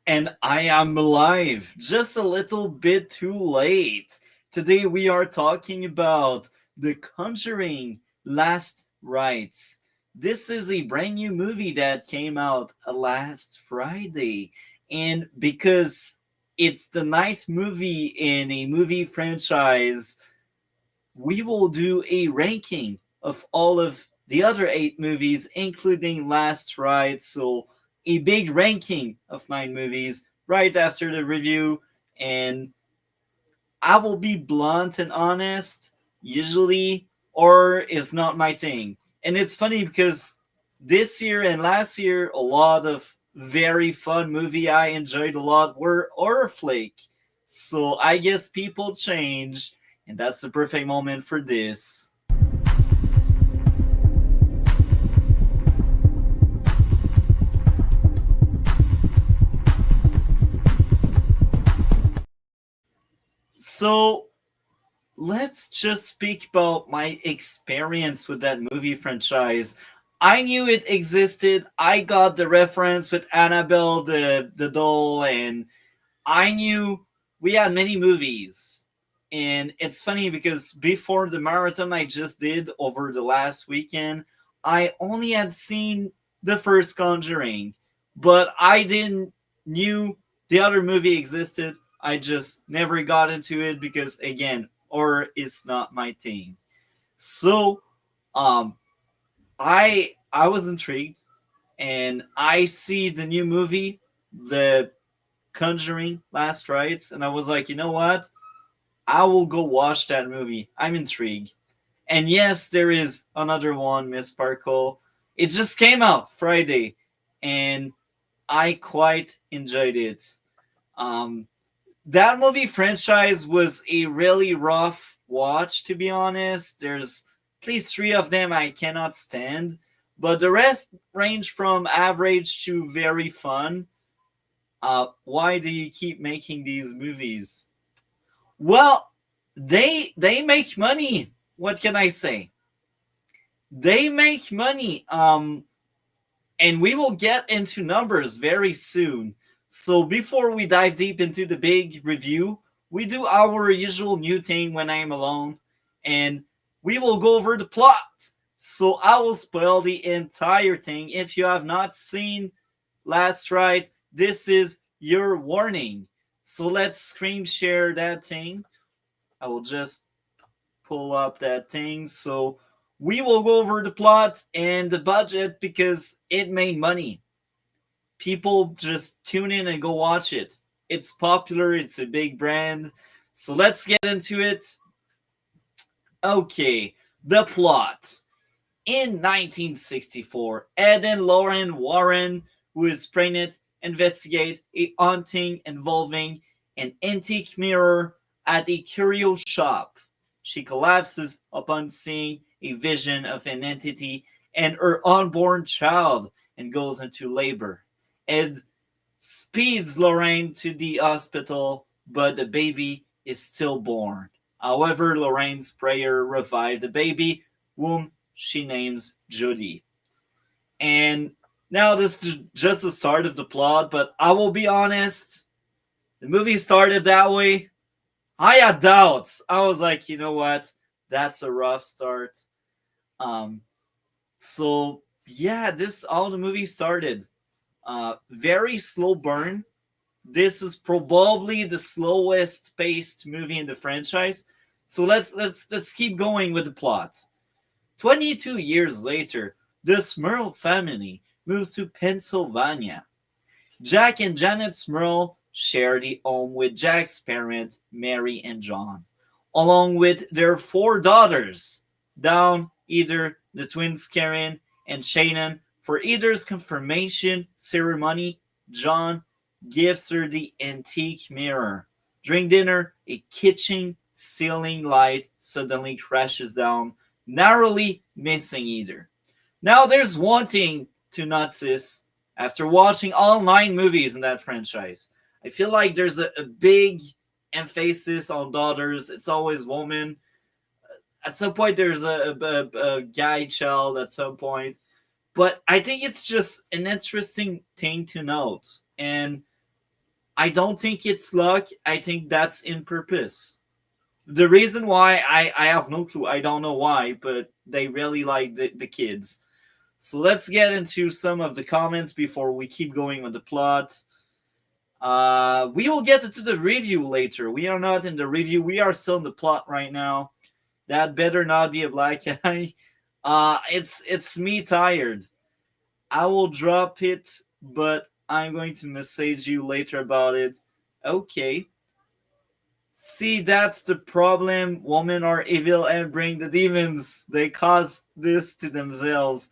And I am alive, just a little bit too late. Today we are talking about The Conjuring Last Rites. This is a brand new movie that came out last Friday. And because it's the ninth movie in a movie franchise, we will do a ranking of all of the other eight movies, including Last Ride. So, a big ranking of nine movies right after the review. And I will be blunt and honest, usually, or it's not my thing. And it's funny because this year and last year, a lot of very fun movie I enjoyed a lot were horror flick. So I guess people change, and that's the perfect moment for this. So let's just speak about my experience with that movie franchise. I knew it existed. I got the reference with Annabelle the doll, and I knew we had many movies. And it's funny because before the marathon I just did over the last weekend, I only had seen the first Conjuring, but I didn't knew the other movie existed. I just never got into it because again, horror is not my thing. So, um, I was intrigued, and I see the new movie, the Conjuring Last Rites, and I was like, you know what? I will go watch that movie. I'm intrigued. And yes, there is another one, Miss Sparkle. It just came out Friday, and I quite enjoyed it. Um, that movie franchise was a really rough watch, to be honest. There's at least three of them I cannot stand, but the rest range from average to very fun. Why do you keep making these movies? Well, they make money. What can I say? They make money. And we will get into numbers very soon. So before we dive deep into the big review, we do our usual new thing when I'm alone, and we will go over the plot. So I will spoil the entire thing. If you have not seen Last Ride, this is your warning. So let's screen share that thing. I will just pull up that thing. So we will go over the plot and the budget because it made money. People just tune in and go watch it. It's popular, it's a big brand. So let's get into it. Okay, the plot. In 1964, Ed and Lauren Warren, who is pregnant, investigate a haunting involving an antique mirror at a curio shop. She collapses upon seeing a vision of an entity and her unborn child and goes into labor. Ed speeds Lorraine to the hospital, but the baby is stillborn. However, Lorraine's prayer revived the baby, whom she names Judy. And now this is just the start of the plot, but I will be honest, the movie started that way. I had doubts. I was like, you know what? That's a rough start. Um, so yeah, this all the movie started. Very slow burn. This is probably the slowest paced movie in the franchise. So let's keep going with the plot. 22 years later, the Smurl family moves to Pennsylvania. Jack and Janet Smurl share the home with Jack's parents, Mary and John, along with their four daughters. Down either the twins Karen and Shannon for either's confirmation ceremony. John gives her the antique mirror. During dinner, a kitchen ceiling light suddenly crashes down, narrowly missing either. Now, there's one thing to notice after watching all nine movies in that franchise. I feel like there's a big emphasis on daughters. It's always women. At some point, there's a guy child at some point. But I think it's just an interesting thing to note. And I don't think it's luck. I think that's in purpose. The reason why I have no clue. I don't know why, but they really like the kids. So let's get into some of the comments before we keep going with the plot. We will get into the review later. We are not in the review. We are still in the plot right now. That better not be a black eye. It's me tired. I will drop it, but I'm going to message you later about it. Okay. See, that's the problem. Women are evil and bring the demons. They cause this to themselves.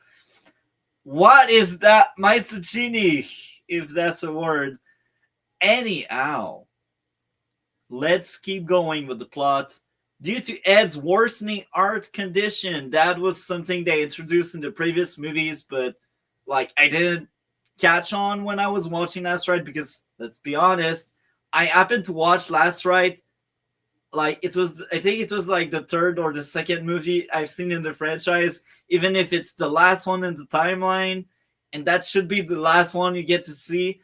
What is that? Maitsuchini, if that's a word. Anyhow, let's keep going with the plot. Due to Ed's worsening art condition, that was something they introduced in the previous movies, but like I didn't catch on when I was watching Last Ride because let's be honest, I happened to watch Last Ride like it was I think it was like the third or the second movie I've seen in the franchise, even if it's the last one in the timeline, and that should be the last one you get to see.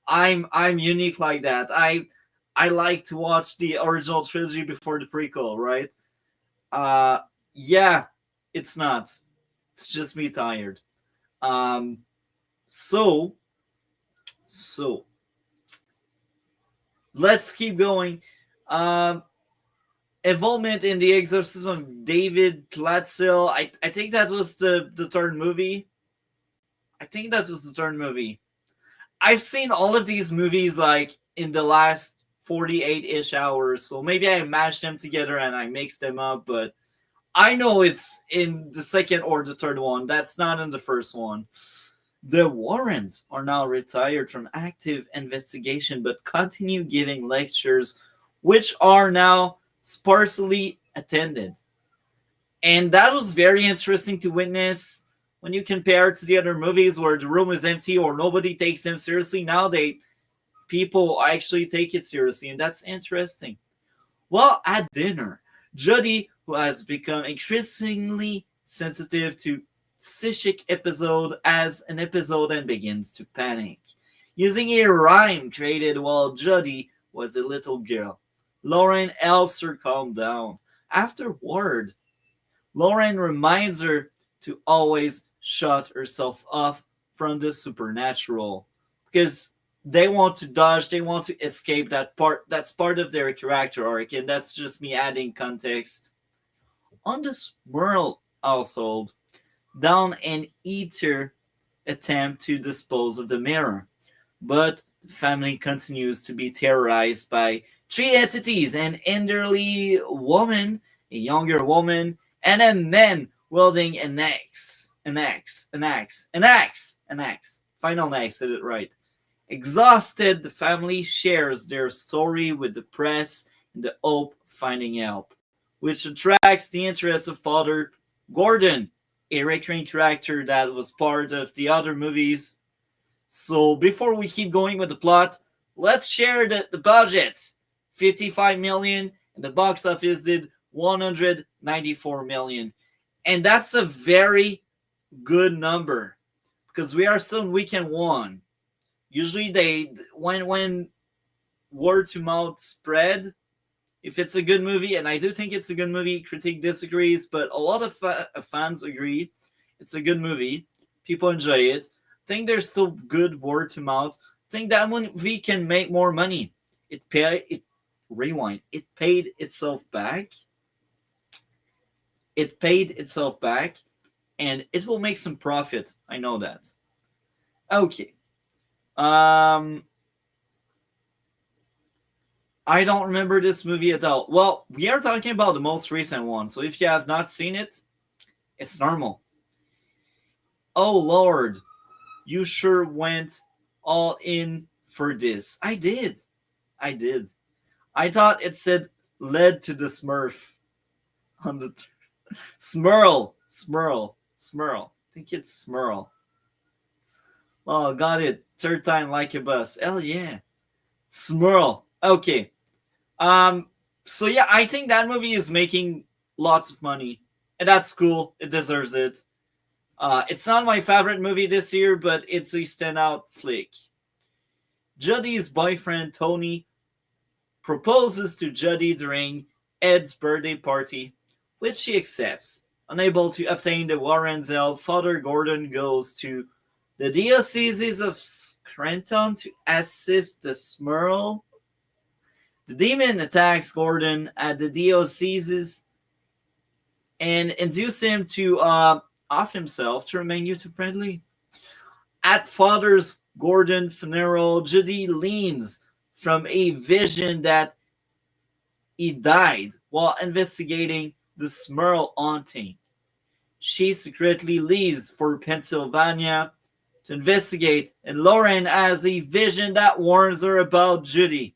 I'm unique like that. I like to watch the original trilogy before the prequel, right? Uh yeah, it's not. It's just me tired. Um so so let's keep going. Um Involvement in the exorcism of David Klatzel. I think that was the third movie. I think that was the third movie. I've seen all of these movies like in the last 48-ish hours, so maybe I mashed them together and I mixed them up, but I know it's in the second or the third one. That's not in the first one. The Warrens are now retired from active investigation but continue giving lectures, which are now sparsely attended. And that was very interesting to witness when you compare it to the other movies where the room is empty or nobody takes them seriously. Now people actually take it seriously, and that's interesting. Well, at dinner, Judy, who has become increasingly sensitive to psychic episode as an episode and begins to panic. Using a rhyme created while Judy was a little girl, Lauren helps her calm down. Afterward, Lauren reminds her to always shut herself off from the supernatural because they want to dodge, they want to escape that part. That's part of their character arc, and that's just me adding context. On the Smurl household, Dawn and Eater attempt to dispose of the mirror, but the family continues to be terrorized by three entities: an elderly woman, a younger woman, and a man wielding an axe. An axe, an axe, an axe, an axe. Final axe, said it right. Exhausted, the family shares their story with the press in the hope of finding help, which attracts the interest of Father Gordon, a recurring character that was part of the other movies. So before we keep going with the plot, let's share the budget. 55 million, and the box office did 194 million. And that's a very good number because we are still in weekend one. Usually they when word to mouth spread, if it's a good movie, and I do think it's a good movie, critique disagrees, but a lot of fans agree it's a good movie. People enjoy it. I think there's still good word to mouth. I think that movie can make more money. It rewind. It paid itself back. It paid itself back, and it will make some profit. I know that. Okay. Um, I don't remember this movie at all. Well, we are talking about the most recent one, so if you have not seen it, it's normal. Oh Lord, you sure went all in for this. I did. I did. I thought it said led to the Smurf on the Smurl. Smurl. Smurl. I think it's Smurl. Oh, got it. Third time like a bus. Hell yeah. Smurl. Okay. So yeah, I think that movie is making lots of money. And that's cool. It deserves it. It's not my favorite movie this year, but it's a standout flick. Judy's boyfriend Tony proposes to Judy during Ed's birthday party, which she accepts. Unable to obtain the Warren's help, Father Gordon goes to the Diocese of Scranton to assist the Smurl. The demon attacks Gordon at the diocese and induces him to off himself to remain user-friendly. At Father's Gordon funeral, Judy leans from a vision that he died while investigating the Smurl haunting. She secretly leaves for Pennsylvania to investigate, and Lauren has a vision that warns her about Judy.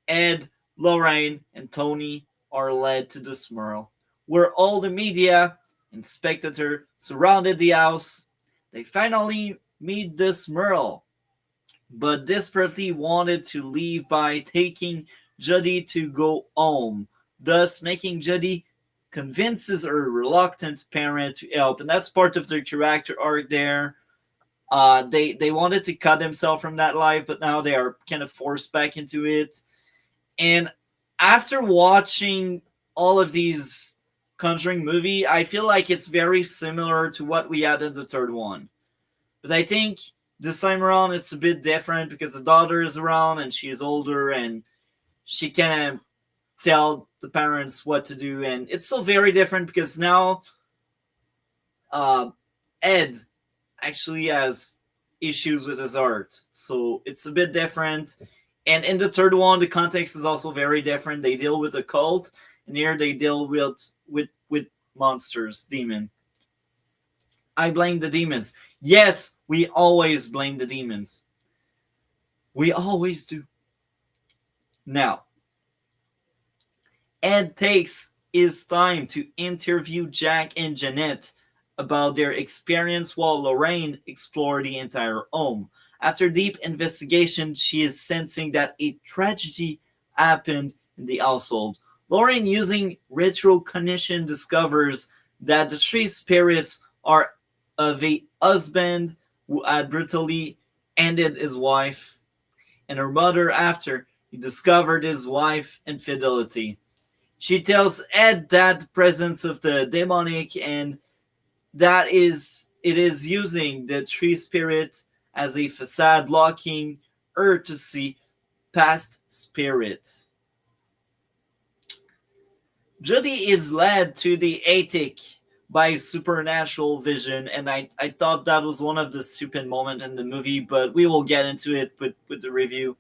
Ed, Lorraine, and Tony are led to the Smurl, where all the media and spectators surrounded the house. They finally meet the Smurl, but desperately wanted to leave by taking Judy to go home, thus making Judy convinces her reluctant parent to help, and that's part of their character arc there. They wanted to cut themselves from that life, but now they are kind of forced back into it. And after watching all of these Conjuring movie, I feel like it's very similar to what we had in the third one. But I think this time around it's a bit different because the daughter is around and she is older and she can tell the parents what to do. And it's still very different because now Ed actually has issues with his art. So it's a bit different. And in the third one, the context is also very different. They deal with a cult, and here they deal with monsters, demon. I blame the demons. Yes, we always blame the demons. We always do. Now, Ed takes his time to interview Jack and Jeanette about their experience while Lorraine explored the entire home. After deep investigation, she is sensing that a tragedy happened in the household. Lorraine, using retrocognition, discovers that the three spirits are of a husband who had brutally ended his wife and her mother after he discovered his wife's infidelity. She tells Ed that the presence of the demonic and that is it is using the tree spirit as a facade, blocking her to see past spirits. Judy is led to the attic by supernatural vision, and I thought that was one of the stupid moments in the movie, but we will get into it with the review.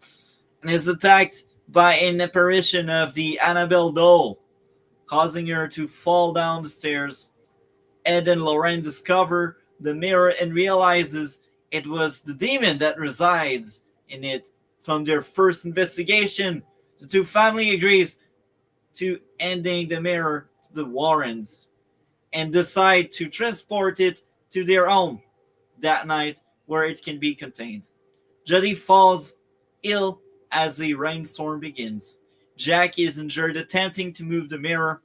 And is attacked by an apparition of the Annabelle doll, causing her to fall down the stairs. Ed and Lorraine discover the mirror and realizes it was the demon that resides in it from their first investigation. The two family agrees to ending the mirror to the Warrens and decide to transport it to their home that night where it can be contained. Judy falls ill as the rainstorm begins. Jack is injured attempting to move the mirror,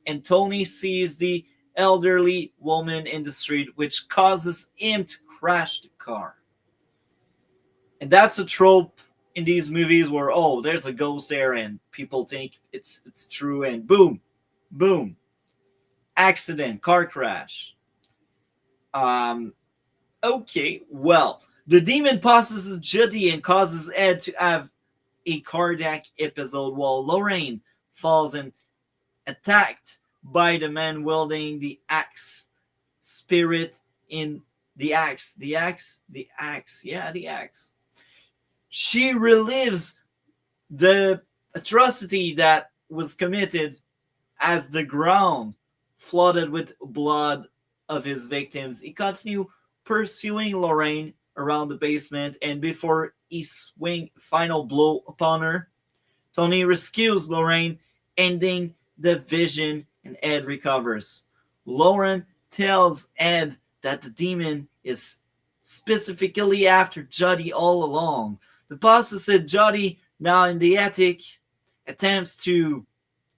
and Tony sees the elderly woman in the street, which causes him to crash the car. And that's a trope in these movies where, oh, there's a ghost there and people think it's true, and boom, boom, accident, car crash. Okay, well, the demon possesses Judy and causes Ed to have a cardiac episode while Lorraine falls and attacked by the man wielding the axe spirit in the axe. The axe. Yeah, the axe. She relives the atrocity that was committed as the ground flooded with blood of his victims. He continues pursuing Lorraine around the basement, and before he swing final blow upon her, Tony rescues Lorraine, ending the vision, and Ed recovers. Lauren tells Ed that the demon is specifically after Judy all along. The boss said Judy, now in the attic, attempts to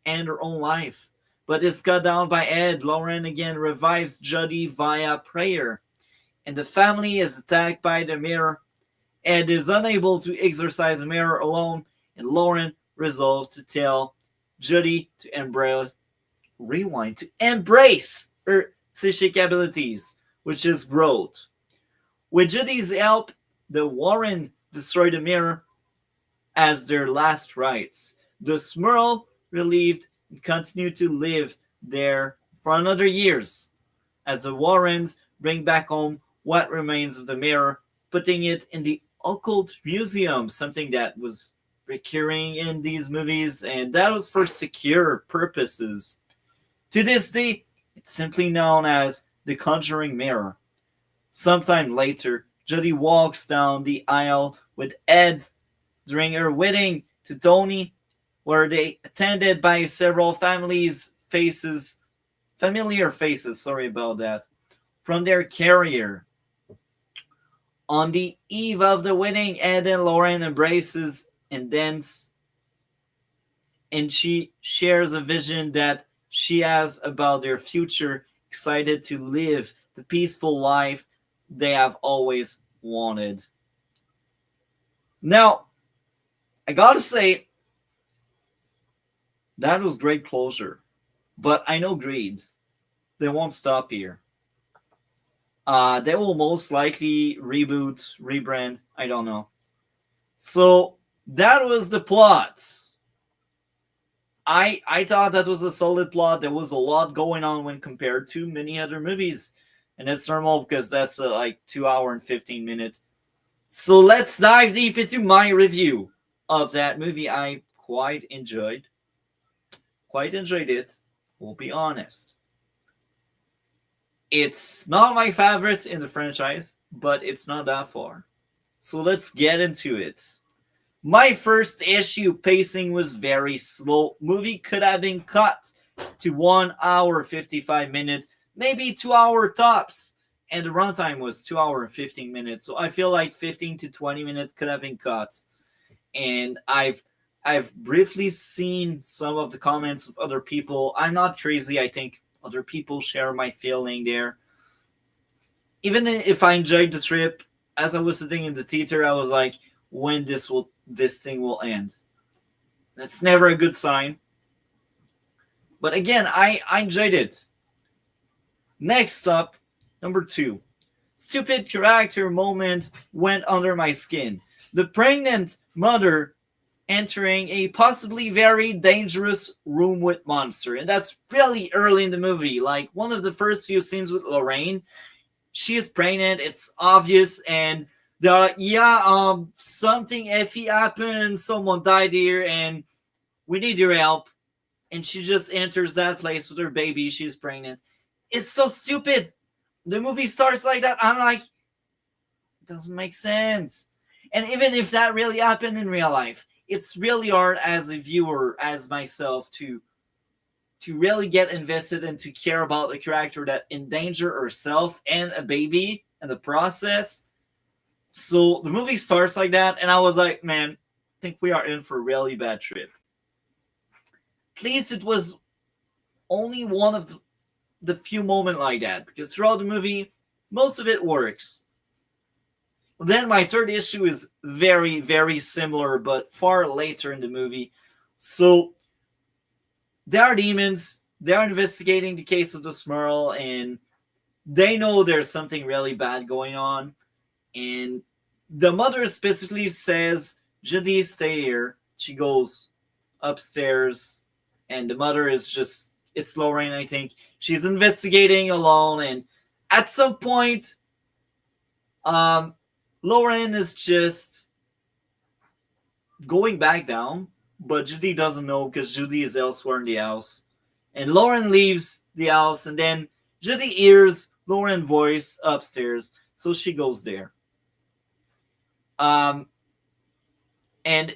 end her own life, but is cut down by Ed. Lauren again revives Judy via prayer, and the family is attacked by the mirror. Ed is unable to exorcise the mirror alone, and Lauren resolves to tell Judy to embrace her psychic abilities, which is growth. With Judy's help, the Warren destroy the mirror as their last rites. The Smurl, relieved, continue to live there for another years, as the Warrens bring back home what remains of the mirror, putting it in the occult museum, something that was recurring in these movies, and that was for secure purposes. To this day, it's simply known as the Conjuring Mirror. Sometime later, Judy walks down the aisle with Ed during her wedding to Tony, where they attended by several familiar faces, sorry about that, from their career. On the eve of the wedding, Ed and Lauren embraces and dance, and she shares a vision that she has about their future, excited to live the peaceful life they have always wanted. Now, I gotta say, that was great closure, but I know greed. They won't stop here. They will most likely reboot, rebrand, I don't know. So that was the plot. I thought that was a solid plot. There was a lot going on when compared to many other movies, and it's normal because that's like 2 hour and 15 minutes. So let's dive deep into my review of that movie. I quite enjoyed it. We'll be honest. It's not my favorite in the franchise, but it's not that far. So let's get into it. My first issue, pacing was very slow. Movie could have been cut to 1 hour 55 minutes, maybe 2 hour tops. And the runtime was 2 hour and 15 minutes. So I feel like 15 to 20 minutes could have been cut. And I've briefly seen some of the comments of other people. I'm not crazy. I think other people share my feeling there. Even if I enjoyed the trip, as I was sitting in the theater, I was like, when this thing will end. That's never a good sign. But again, I enjoyed it. Next up, number 2. Stupid character moment went under my skin. The pregnant mother entering a possibly very dangerous room with monster. And that's really early in the movie. Like one of the first few scenes with Lorraine, she is pregnant, it's obvious, and they're like, yeah, something iffy happened, someone died here, and we need your help. And she just enters that place with her baby, she's pregnant. It's so stupid. The movie starts like that. I'm like, it doesn't make sense. And even if that really happened in real life, it's really hard as a viewer, as myself, to really get invested and to care about a character that endanger herself and a baby in the process. So the movie starts like that, and I was like, man, I think we are in for a really bad trip. At least it was only one of the few moments like that, because throughout the movie, most of it works. Then my third issue is very, very similar, but far later in the movie. So there are demons. They are investigating the case of the Smurl, and they know there's something really bad going on. And the mother specifically says, Judy, stay here. She goes upstairs, and the mother is just, it's Lorraine, I think. She's investigating alone, and at some point, Lorraine is just going back down, but Judy doesn't know because Judy is elsewhere in the house. And Lauren leaves the house, and then Judy hears Lauren's voice upstairs, so she goes there. And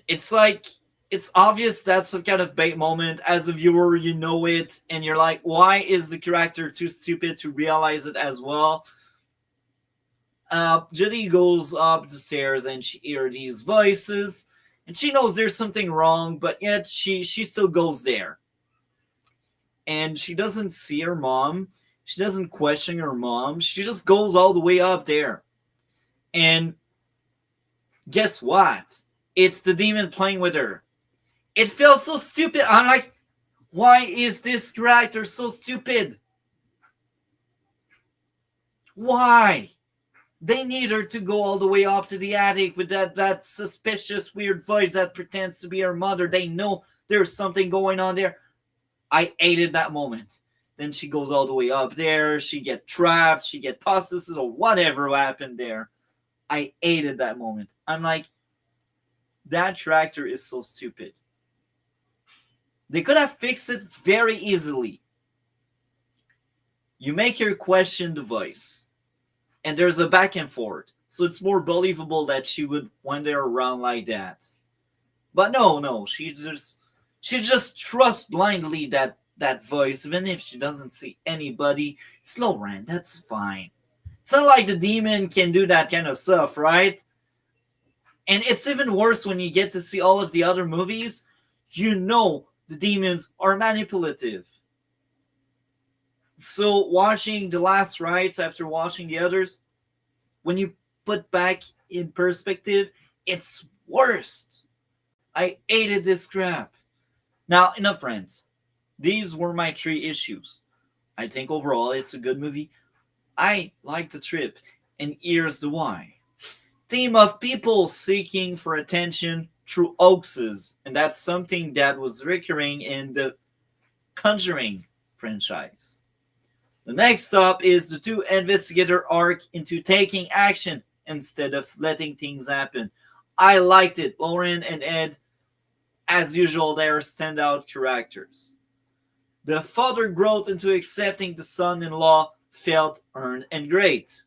it's like, it's obvious that's some kind of bait moment. As a viewer, you know it, and you're like, why is the character too stupid to realize it as well? Judy goes up the stairs and she hears these voices, and she knows there's something wrong, but yet she still goes there. And she doesn't see her mom. She doesn't question her mom. She just goes all the way up there. And Guess what? It's the demon playing with her. It feels so stupid. I'm like, why is this character so stupid? Why? They need her to go all the way up to the attic with that suspicious weird voice that pretends to be her mother. They know there's something going on there. I hated that moment. Then she goes all the way up there. She get trapped. She get possessed or whatever happened there. I hated that moment. I'm like, that character is so stupid. They could have fixed it very easily. You make her question the voice, and there's a back and forth, so it's more believable that she would wander around like that. But no, she just trusts blindly that voice, even if she doesn't see anybody. Slow ran, that's fine. It's not like the demon can do that kind of stuff, right? And it's even worse when you get to see all of the other movies. You know the demons are manipulative. So watching the last rites after watching the others, when you put back in perspective, it's worst. I hated this crap. Now, enough friends. These were my three issues. I think overall it's a good movie. I like the trip, and here's the why. Theme of people seeking for attention through hoaxes, and that's something that was recurring in the Conjuring franchise. The next stop is the two investigator arc into taking action instead of letting things happen. I liked it. Lauren and Ed, as usual, they are standout characters. The father growth into accepting the son-in-law felt earned and great.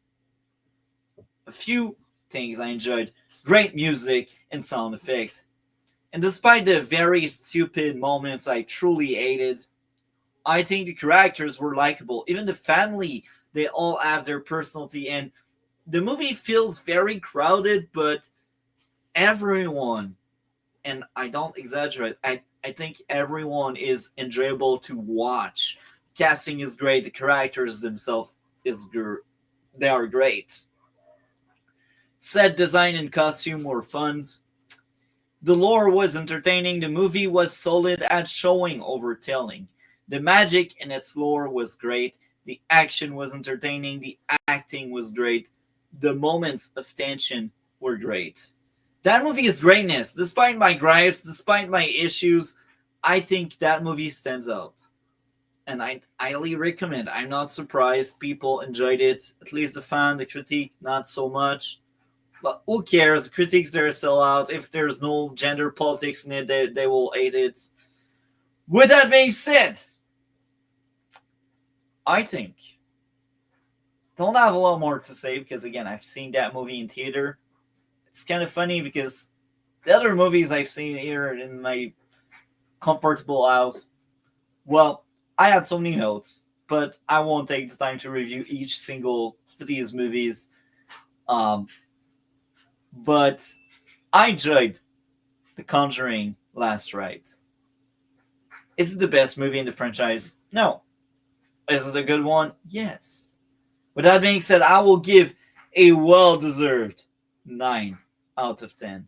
A few things I enjoyed: great music and sound effect. And despite the very stupid moments I truly hated, I think the characters were likable. Even the family, they all have their personality, and the movie feels very crowded, but everyone, and I don't exaggerate, I think everyone is enjoyable to watch. Casting is great, the characters themselves they are great. Set design and costume were fun. The lore was entertaining, the movie was solid at showing over telling. The magic in its lore was great, the action was entertaining, the acting was great, the moments of tension were great. That movie is greatness. Despite my gripes, despite my issues, I think that movie stands out. And I highly recommend. I'm not surprised people enjoyed it. At least the fan, the critique, not so much. But who cares? Critics are still out. If there's no gender politics in it, they will hate it. With that being said, I think don't have a lot more to say because again I've seen that movie in theater. It's kind of funny because the other movies I've seen here in my comfortable house, well, I had so many notes, but I won't take the time to review each single of these movies. Um, but I enjoyed The Conjuring Last Rite. Is it the best movie in the franchise? No. Is it a good one? Yes. With that being said, I will give a well-deserved 9 out of 10.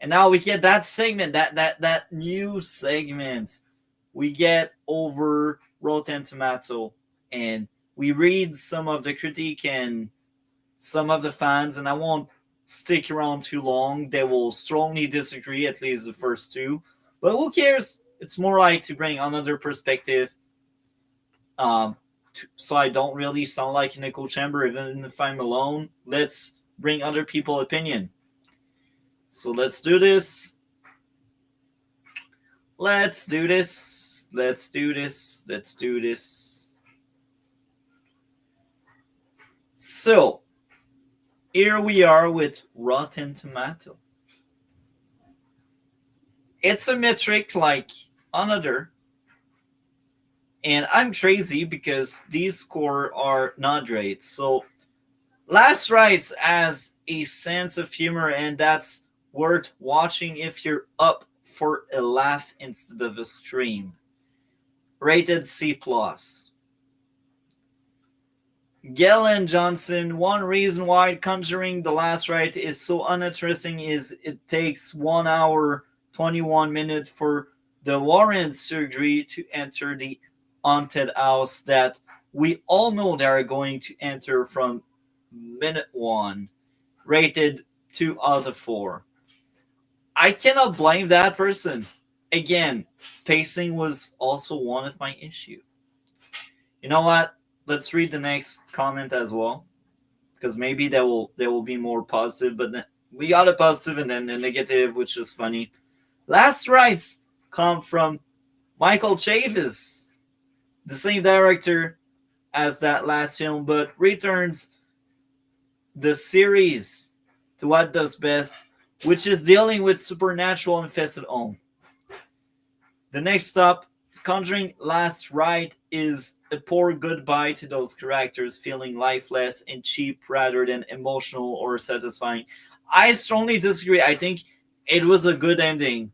And now we get that segment, that new segment. We get over Rottentomato and we read some of the critique and some of the fans, and I won't stick around too long. They will strongly disagree, at least the first two. But who cares? It's more like to bring another perspective. So I don't really sound like an echo chamber, even if I'm alone. Let's bring other people's opinion. So let's do this. Let's do this. Let's do this. Let's do this. So, here we are with Rottentomato. It's a metric like another. And I'm crazy because these scores are not great. So, Last Rites has a sense of humor, and that's worth watching if you're up for a laugh instead of a stream. Rated C+. Galen Johnson, one reason why Conjuring the Last Rite is so uninteresting is it takes 1 hour 21 minutes for the Warren surgery to enter the haunted house that we all know they are going to enter from minute one, rated 2 out of 4. I cannot blame that person. Again, pacing was also one of my issues. You know what? Let's read the next comment as well, because maybe there will be more positive. But then we got a positive and then a negative, which is funny. Last rites come from Michael Chavis, the same director as that last film, but returns the series to what does best, which is dealing with supernatural infested home. The next stop, Conjuring Last Rite, is a poor goodbye to those characters, feeling lifeless and cheap rather than emotional or satisfying. I strongly disagree. I think it was a good ending.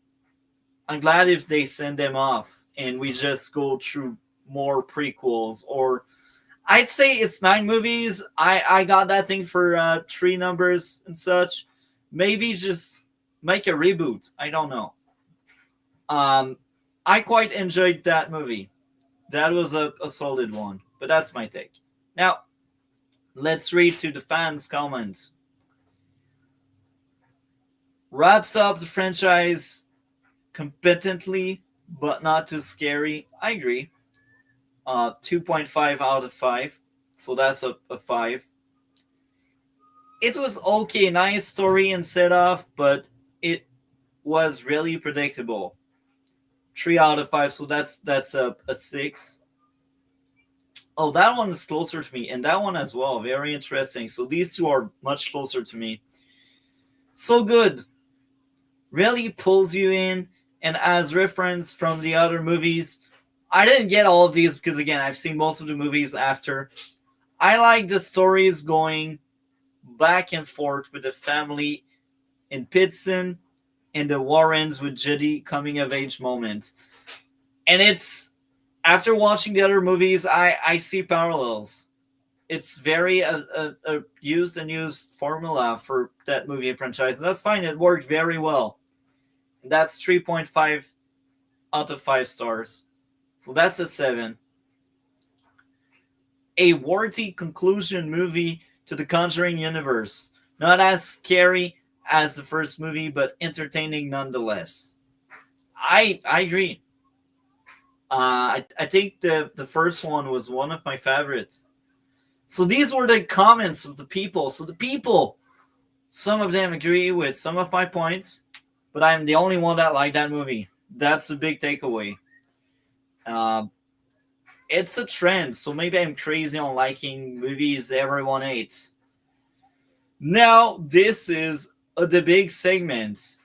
I'm glad if they send them off and we just go through more prequels, or I'd say it's 9 movies. I got that thing for 3 numbers and such. Maybe just make a reboot. I don't know. Um, I quite enjoyed that movie. That was a solid one, but that's my take. Now, let's read to the fans' comments. Wraps up the franchise competently, but not too scary. I agree. 2.5 out of 5. So that's a 5. It was okay, nice story and setup, but it was really predictable. 3 out of 5, so that's a 6. Oh, that one is closer to me, and that one as well. Very interesting. So these two are much closer to me. So good. Really pulls you in, and as reference from the other movies, I didn't get all of these because, again, I've seen most of the movies after. I like the stories going back and forth with the family in Pitson and the Warrens with Judy coming of age moment. And it's, after watching the other movies, I see parallels. It's very a used and used formula for that movie franchise. And that's fine. It worked very well. And that's 3.5 out of 5 stars. So that's a 7. A worthy conclusion movie to the Conjuring universe. Not as scary as the first movie, but entertaining nonetheless. I agree. I think the first one was one of my favorites. So these were the comments of the people. So the people, some of them agree with some of my points, but I'm the only one that liked that movie. That's the big takeaway. Uh, it's a trend, so maybe I'm crazy on liking movies everyone hates. Now, this is the big segment.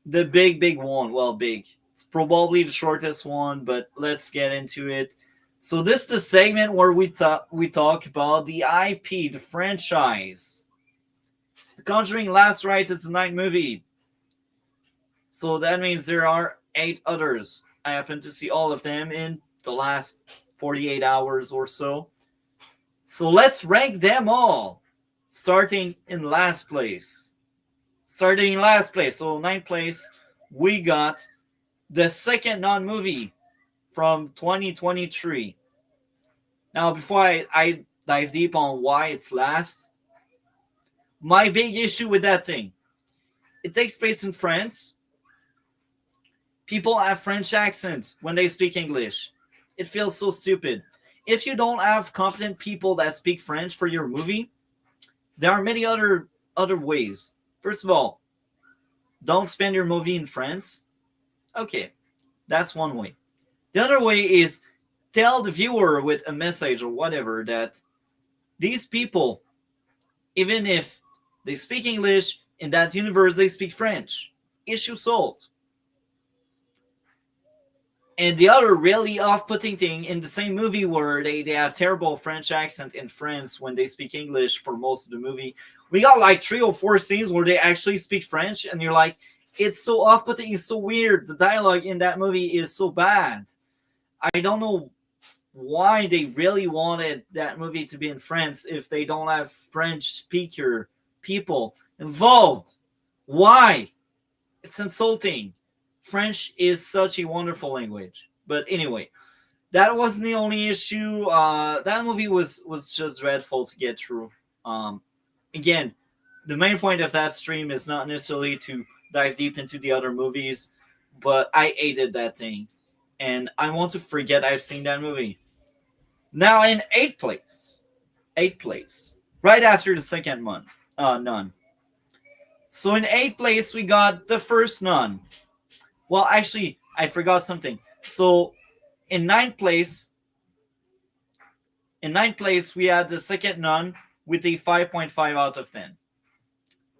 The big one. Well, big. It's probably the shortest one, but let's get into it. So this is the segment where we talk about the IP, the franchise. The Conjuring Last Rite is a 9 movie. So that means there are 8 others. I happen to see all of them in the last 48 hours or so. So let's rank them all. Starting in last place. So ninth place, we got the second non-movie from 2023. Now, before I dive deep on why it's last, my big issue with that thing, it takes place in France. People have French accents when they speak English. It feels so stupid. If you don't have competent people that speak French for your movie, there are many other ways. First of all, don't spend your movie in France. Okay, that's one way. The other way is tell the viewer with a message or whatever that these people, even if they speak English, in that universe they speak French. Issue solved. And the other really off-putting thing in the same movie where they have terrible French accent in France when they speak English for most of the movie, we got like 3 or 4 scenes where they actually speak French, and you're like, it's so off-putting, it's so weird. The dialogue in that movie is so bad. I don't know why they really wanted that movie to be in France if they don't have French speaker people involved. Why? It's insulting. French is such a wonderful language. But anyway, that wasn't the only issue. That movie was just dreadful to get through. Um, Again, the main point of that stream is not necessarily to dive deep into the other movies, but I hated that thing, and I want to forget I've seen that movie. Now in eighth place, right after the second one, Nun. So in eighth place we got the first Nun. Well, actually, I forgot something. So in ninth place, we had the second Nun with a 5.5 out of 10.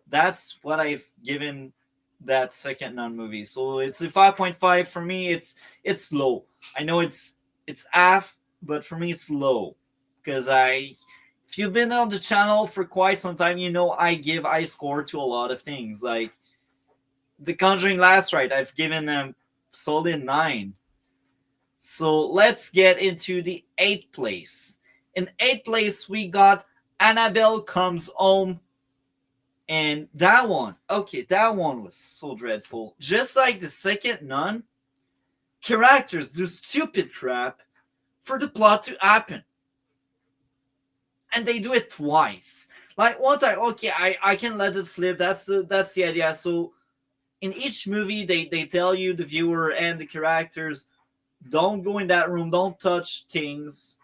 That's what I've given that second Nun movie. So it's a 5.5 for me. It's low. I know it's half, but for me it's low because if you've been on the channel for quite some time, you know I give high score to a lot of things. Like the Conjuring Last Rite, I've given them solid 9. So let's get into the 8th place. In 8th place, we got Annabelle Comes Home. And that one, okay, that one was so dreadful. Just like the second Nun, characters do stupid crap for the plot to happen. And they do it twice. Like one time, okay, I can let it slip. That's the idea. So in each movie, they tell you, the viewer and the characters, don't go in that room, don't touch things.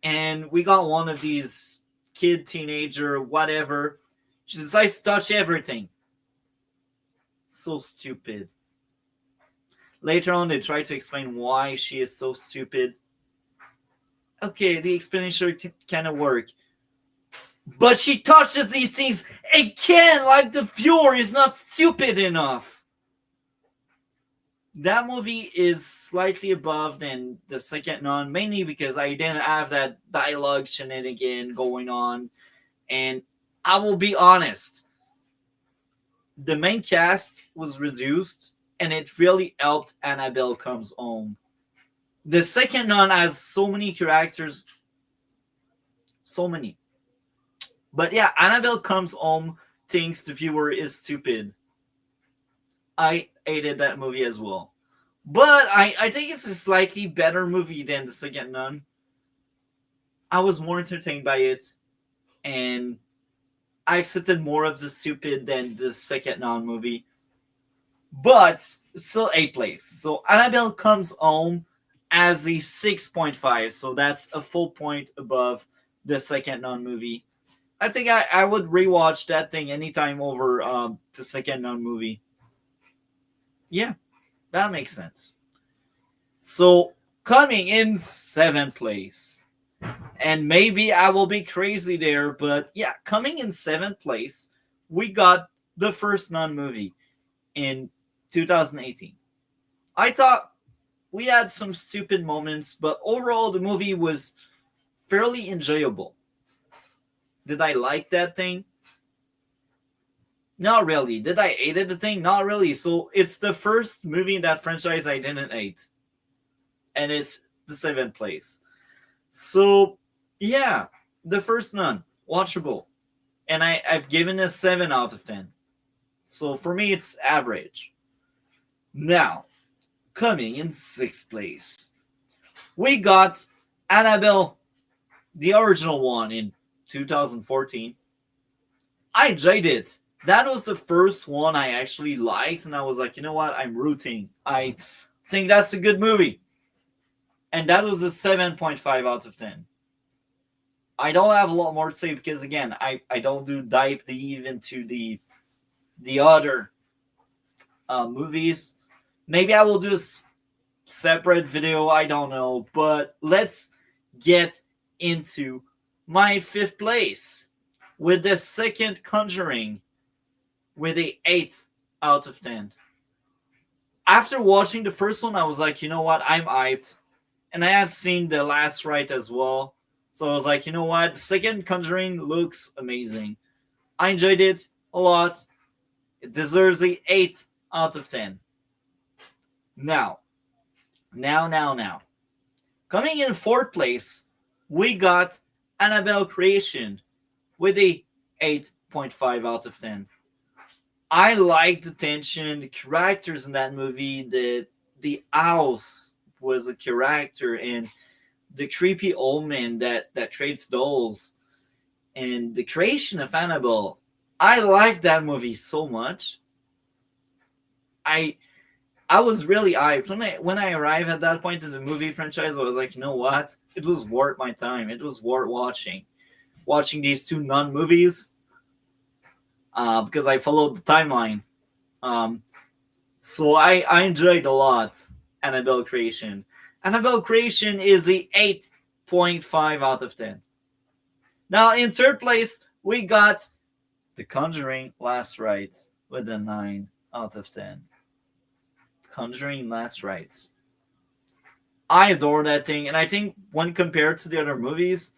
And we got one of these kid, teenager, whatever. She decides to touch everything. So stupid. Later on, they try to explain why she is so stupid. Okay, the explanation kind of work. But she touches these things again, like the viewer is not stupid enough. That movie is slightly above than the second Nun, mainly because I didn't have that dialogue shenanigan going on. And I will be honest, the main cast was reduced, and it really helped Annabelle Comes Home. The second Nun has so many characters, so many. But yeah, Annabelle Comes Home thinks the viewer is stupid. I hated that movie as well. But I think it's a slightly better movie than the second Nun. I was more entertained by it, and I accepted more of the stupid than the second Nun movie. But it's still 8th place. So Annabelle Comes Home as a 6.5. So that's a full point above the second Nun movie. I think I would rewatch that thing anytime over the second Nun movie. Yeah, that makes sense. So coming in 7th place. And maybe I will be crazy there, but yeah, coming in 7th place, we got the first Nun movie in 2018. I thought we had some stupid moments, but overall the movie was fairly enjoyable. Did I like that thing? Not really. Did I hate the thing? Not really. So it's the first movie in that franchise I didn't hate. And it's the 7th place. So yeah, the first Nun, watchable. And I've given a 7 out of 10. So for me it's average. Now, coming in 6th place, we got Annabelle, the original one in 2014. I enjoyed it. That was the first one I actually liked, and I was like, you know what? I'm rooting. I think that's a good movie. And that was a 7.5 out of 10. I don't have a lot more to say because, again, I don't do dive deep into the other movies. Maybe I will do a separate video. I don't know. But let's get into my 5th place with the second Conjuring with a 8 out of 10. After watching the first one, I was like, you know what? I'm hyped. And I had seen the last rite as well. So I was like, you know what? The second Conjuring looks amazing. I enjoyed it a lot. It deserves a 8 out of 10. Now. Coming in fourth place, we got Annabelle Creation with a 8.5 out of 10. I liked the tension, the characters in that movie. The house was a character, and the creepy old man that trades dolls, and the creation of Annabelle. I liked that movie so much. I I was really hyped when I arrived at that point in the movie franchise. I was like, you know what? It was worth my time. It was worth watching these two non movies, because I followed the timeline. Um, so I enjoyed a lot Annabelle Creation. Annabelle Creation is the 8.5 out of 10. Now in third place we got The Conjuring Last Rites with a 9 out of 10. Conjuring Last Rites. I adore that thing, and I think when compared to the other movies,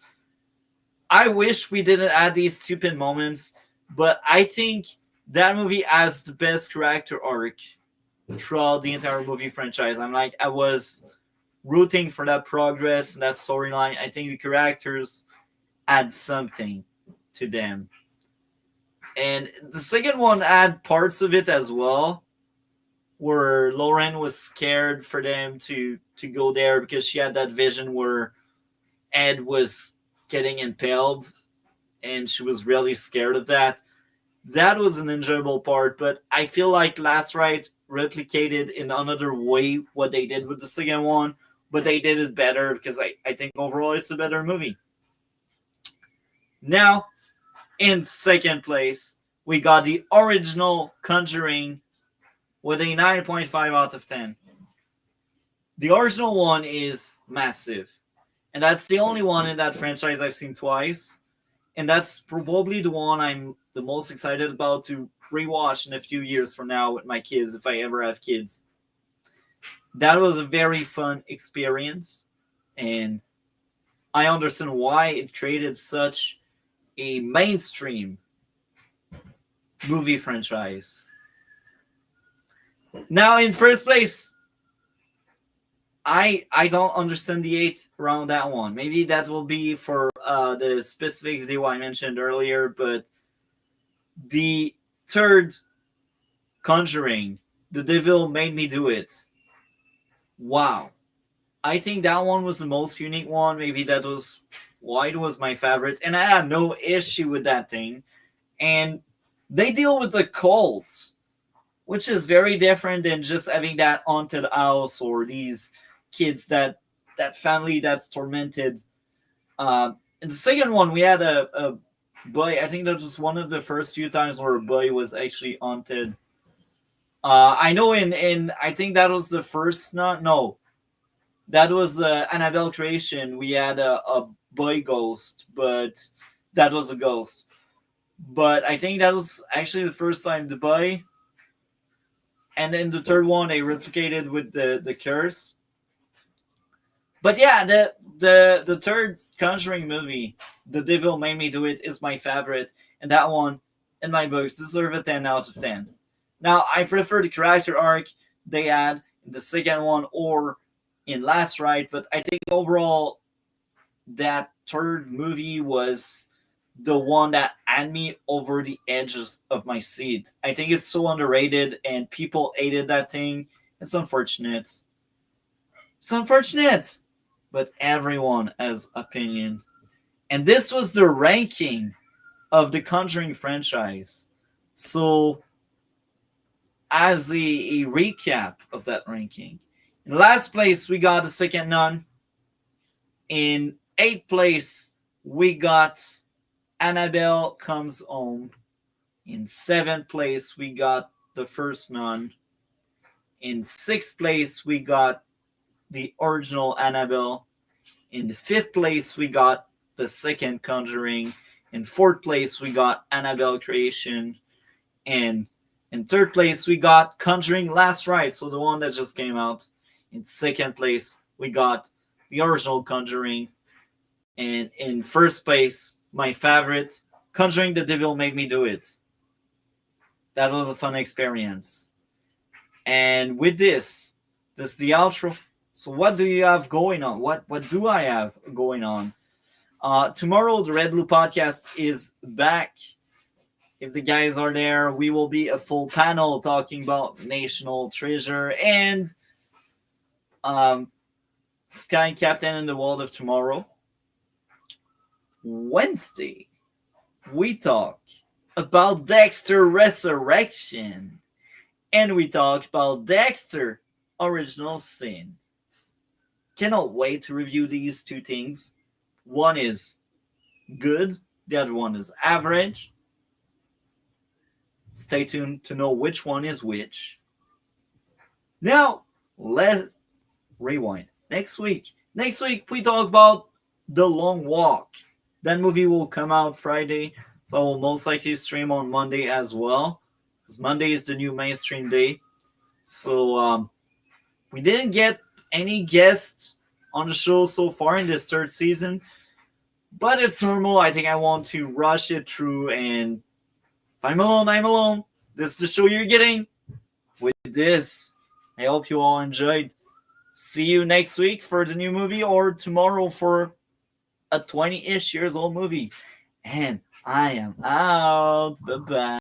I wish we didn't add these stupid moments, but I think that movie has the best character arc throughout the entire movie franchise. I was rooting for that progress and that storyline. I think the characters add something to them. And the second one had parts of it as well, where Lauren was scared for them to go there because she had that vision where Ed was getting impaled, and she was really scared of that. That was an enjoyable part, but I feel like Last Ride replicated in another way what they did with the second one, but they did it better because I think overall it's a better movie. Now, in second place, we got the original Conjuring with a 9.5 out of 10. The original one is massive, and that's the only one in that franchise I've seen twice, and that's probably the one I'm the most excited about to rewatch in a few years from now with my kids if I ever have kids. That was a very fun experience, and I understand why it created such a mainstream movie franchise. Now, in first place, I don't understand the eight around that one. Maybe that will be for the specific video I mentioned earlier, but the third Conjuring, The Devil Made Me Do It. Wow. I think that one was the most unique one. Maybe that was why it was my favorite. And I had no issue with that thing. And they deal with the cults, which is very different than just having that haunted house or these kids that family that's tormented. In the second one, we had a boy. I think that was one of the first few times where a boy was actually haunted. I know in I think that was the first. Not no, that was Annabelle Creation. We had a boy ghost, but that was a ghost. But I think that was actually the first time the boy. And then the third one they replicated with the curse. But yeah, the third Conjuring movie, The Devil Made Me Do It, is my favorite, and that one, in my books, deserves a 10 out of 10. Now, I prefer the character arc they had in the second one or in Last Ride, but I think overall that third movie was the one that had me over the edge of my seat. I think it's so underrated, and people hated that thing. It's unfortunate. It's unfortunate, but everyone has opinion. And this was the ranking of the Conjuring franchise. So, as a recap of that ranking, in last place we got The Second Nun. In eighth place we got Annabelle Comes Home. In seventh place we got The First Nun. In sixth place we got the original Annabelle. In the fifth place, we got the second Conjuring. In fourth place, we got Annabelle Creation. And in third place, we got Conjuring Last Ride, so the one that just came out. In second place, we got the original Conjuring. And in first place, my favorite, Conjuring The Devil Made Me Do It. That was a fun experience. And with this is the outro. So what do you have going on? What do I have going on? Tomorrow the Red Blue podcast is back. If the guys are there, we will be a full panel talking about National Treasure and um, Sky Captain in the World of Tomorrow. Wednesday, we talk about Dexter Resurrection. And we talk about Dexter Original Sin. Cannot wait to review these two things. One is good, the other one is average. Stay tuned to know which one is which. Now, let's rewind. Next week, we talk about The Long Walk. That movie will come out Friday, so I will most likely stream on Monday as well. Because Monday is the new mainstream day. So, we didn't get any guests on the show so far in this third season, but it's normal. I think I want to rush it through, and if I'm alone, I'm alone. This is the show you're getting with this. I hope you all enjoyed. See you next week for the new movie, or tomorrow for a 20-ish years old movie. And I am out. Bye bye.